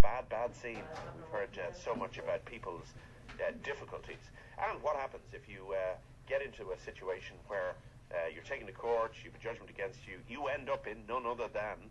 bad scene. We've heard so much about people's difficulties. And what happens if you get into a situation where you're taken to court, you have a judgment against you, you end up in none other than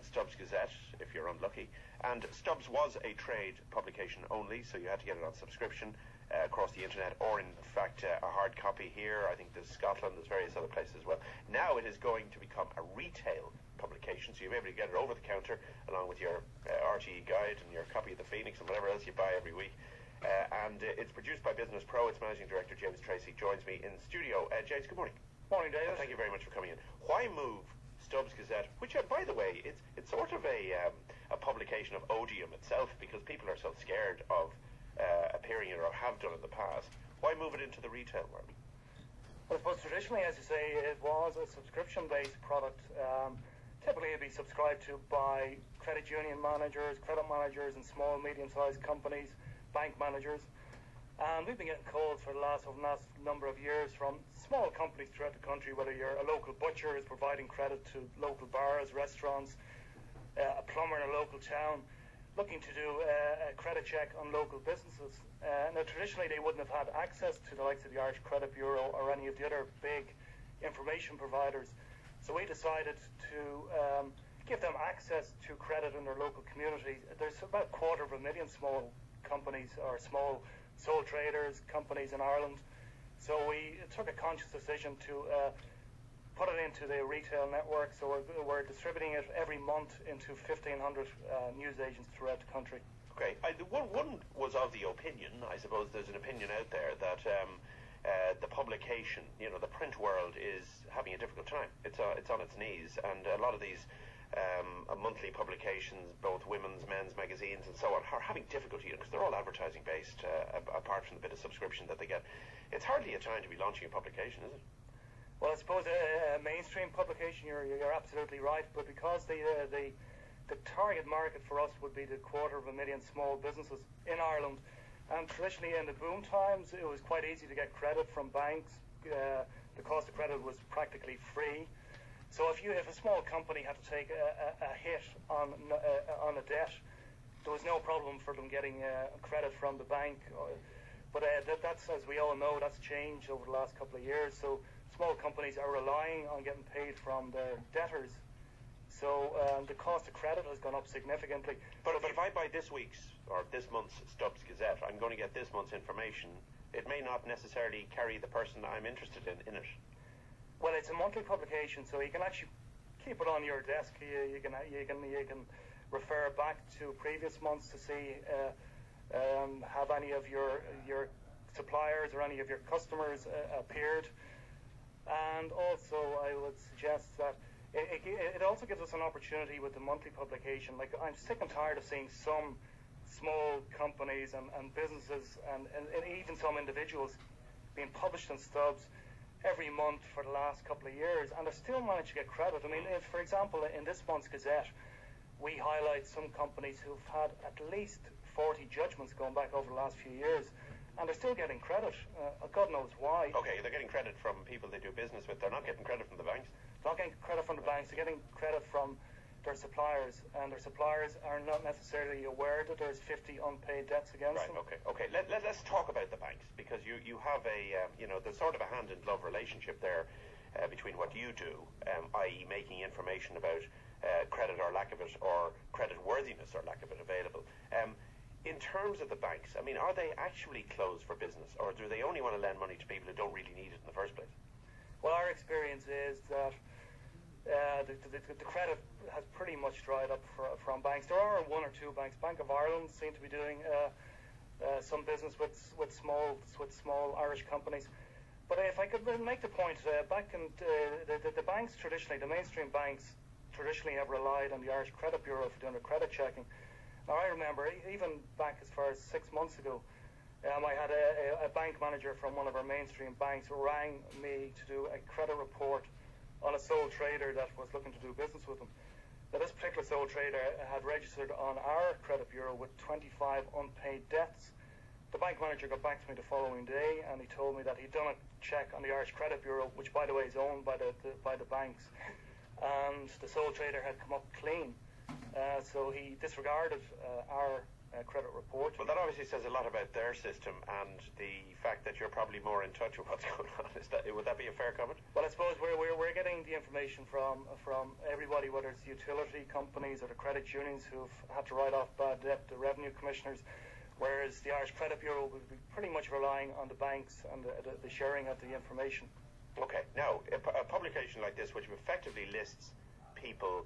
StubbsGazette, if you're unlucky. And Stubbs was a trade publication only, so you had to get it on subscription across the internet, or in fact a hard copy here. I think there's Scotland, there's various other places as well. Now it is going to become a retail publication, so you'll be able to get it over the counter along with your RTE guide and your copy of the Phoenix and whatever else you buy every week. And it's produced by Business Pro. Its managing director, James Treacy, joins me in studio. James, good morning. Morning, David. Thank you very much for coming in. Why move StubbsGazette, which, by the way, it's sort of a publication of odium itself, because people are so scared of appearing in it, or have done in the past. Why move it into the retail world? Well, I suppose traditionally, as you say, it was a subscription-based product. Typically, it'd be subscribed to by credit union managers, credit managers in small, medium-sized companies, bank managers. And we've been getting calls for the last number of years from small companies throughout the country, whether you're a local butcher is providing credit to local bars, restaurants, a plumber in a local town, looking to do a credit check on local businesses. Now, traditionally, they wouldn't have had access to the likes of the Irish Credit Bureau or any of the other big information providers. So we decided to give them access to credit in their local community. There's about 250,000 small companies or small sole traders, companies in Ireland. So we took a conscious decision to put it into the retail network. So we're distributing it every month into 1,500 newsagents throughout the country. Okay. One was of the opinion, I suppose there's an opinion out there, that the publication, the print world is having a difficult time. It's on its knees, and a lot of these monthly publications, both women's, men's magazines and so on, are having difficulty because they're all advertising based, apart from the bit of subscription that they get. It's hardly a time to be launching a publication, is it? Well, I suppose a mainstream publication, you're absolutely right, but because the target market for us would be the 250,000 small businesses in Ireland, and traditionally in the boom times it was quite easy to get credit from banks. The cost of credit was practically free. So if a small company had to take a hit on a debt, there was no problem for them getting credit from the bank. But that's, as we all know, that's changed over the last couple of years. So small companies are relying on getting paid from their debtors. So the cost of credit has gone up significantly. But if I buy this week's or this month's StubbsGazette, I'm going to get this month's information. It may not necessarily carry the person I'm interested in it. Well, it's a monthly publication, so you can actually keep it on your desk. You can refer back to previous months to see have any of your suppliers or any of your customers appeared. And also, I would suggest that it also gives us an opportunity with the monthly publication. Like, I'm sick and tired of seeing some small companies and businesses and even some individuals being published in Stubbs every month for the last couple of years, and they still manage to get credit. I mean, if, for example, in this month's Gazette, we highlight some companies who've had at least 40 judgments going back over the last few years, and they're still getting credit. God knows why. Okay, they're getting credit from people they do business with. They're not getting credit from the banks. They're not getting credit from the banks. They're getting credit from their suppliers, and their suppliers are not necessarily aware that there's 50 unpaid debts against them. Right, okay. Let's talk about the banks, because you have there's sort of a hand-in-glove relationship there between what you do, i.e. making information about credit or lack of it, or credit worthiness or lack of it available. In terms of the banks, I mean, are they actually closed for business, or do they only want to lend money to people who don't really need it in the first place? Well, our experience is that the credit has pretty much dried up from banks. There are one or two banks. Bank of Ireland seem to be doing some business with small Irish companies. But if I could make the point, back in the banks traditionally, the mainstream banks traditionally have relied on the Irish Credit Bureau for doing their credit checking. Now, I remember even back as far as 6 months ago, I had a bank manager from one of our mainstream banks who rang me to do a credit report on a sole trader that was looking to do business with them. Now, this particular sole trader had registered on our credit bureau with 25 unpaid debts. The bank manager got back to me the following day, and he told me that he'd done a check on the Irish Credit Bureau, which, by the way, is owned by the banks, and the sole trader had come up clean. So he disregarded our credit report. Well, that obviously says a lot about their system and the fact that you're probably more in touch with what's going on. Would that be a fair comment? Well, I suppose we're getting the information from everybody, whether it's utility companies or the credit unions who've had to write off bad debt, the revenue commissioners, whereas the Irish Credit Bureau will be pretty much relying on the banks and the sharing of the information. Okay. Now, a publication like this, which effectively lists people,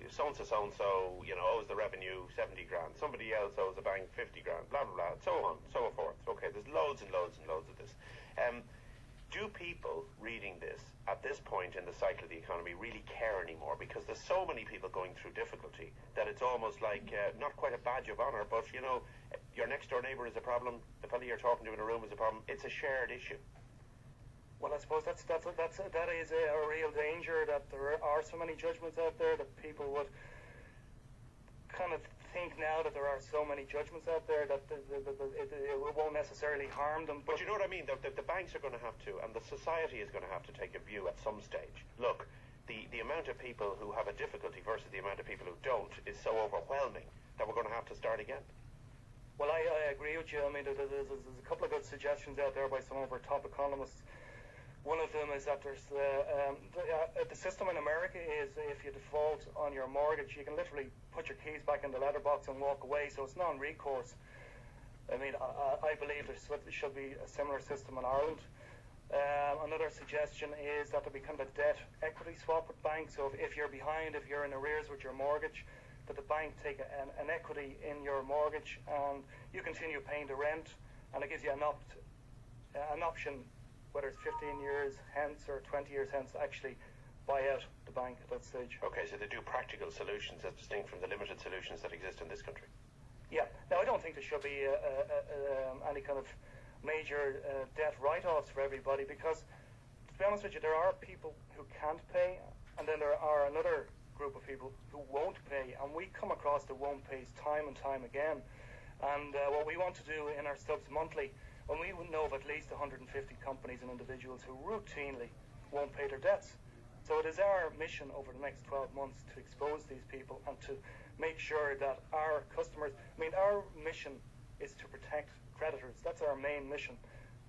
so-and-so, owes the revenue 70 grand. Somebody else owes the bank 50 grand, blah, blah, blah, and so on, so forth. Okay, there's loads and loads and loads of this. Do people reading this at this point in the cycle of the economy really care anymore? Because there's so many people going through difficulty that it's almost like not quite a badge of honour, but your next door neighbour is a problem, the fellow you're talking to in a room is a problem. It's a shared issue. Well, I suppose that is a real danger, that there are so many judgments out there that people would kind of think now that there are so many judgments out there that it won't necessarily harm them. But you know what I mean? The banks are going to have to, and the society is going to have to take a view at some stage. Look, the amount of people who have a difficulty versus the amount of people who don't is so overwhelming that we're going to have to start again. Well, I agree with you. I mean, there's a couple of good suggestions out there by some of our top economists. One of them is that there's the system in America is if you default on your mortgage, you can literally put your keys back in the letterbox and walk away, so it's non-recourse. I mean, I believe there should be a similar system in Ireland. Another suggestion is that there be kind of a debt equity swap with banks, so if you're behind, if you're in arrears with your mortgage, that the bank take an equity in your mortgage and you continue paying the rent, and it gives you an option, whether it's 15 years hence or 20 years hence, to actually buy out the bank at that stage. Okay, so they do practical solutions as distinct from the limited solutions that exist in this country. Yeah. Now, I don't think there should be any kind of major debt write-offs for everybody, because, to be honest with you, there are people who can't pay, and then there are another group of people who won't pay, and we come across the won't pays time and time again. And what we want to do in our Stubbs Monthly, when we know of at least 150 companies and individuals who routinely won't pay their debts. So it is our mission over the next 12 months to expose these people and to make sure that our customers, our mission is to protect creditors. That's our main mission.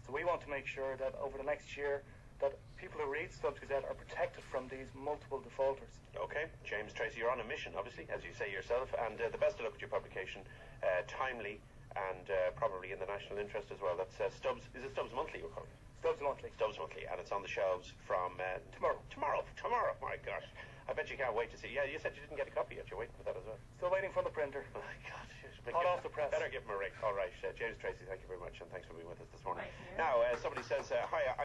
So we want to make sure that over the next year that people who read StubbsGazette are protected from these multiple defaulters. Okay, James Treacy, you're on a mission, obviously, as you say yourself, and the best of luck with your publication, timely, and probably in the national interest as well. That's Stubbs. Is it Stubbs Monthly you're calling? Stubbs Monthly. Stubbs Monthly, and it's on the shelves from tomorrow. My gosh, I bet you can't wait to see. Yeah, you said you didn't get a copy yet. You're waiting for that as well. Still waiting for the printer. Oh my God, hot off the press. Better give him a ring. All right, James Treacy, thank you very much, and thanks for being with us this morning. Now, somebody says, hi.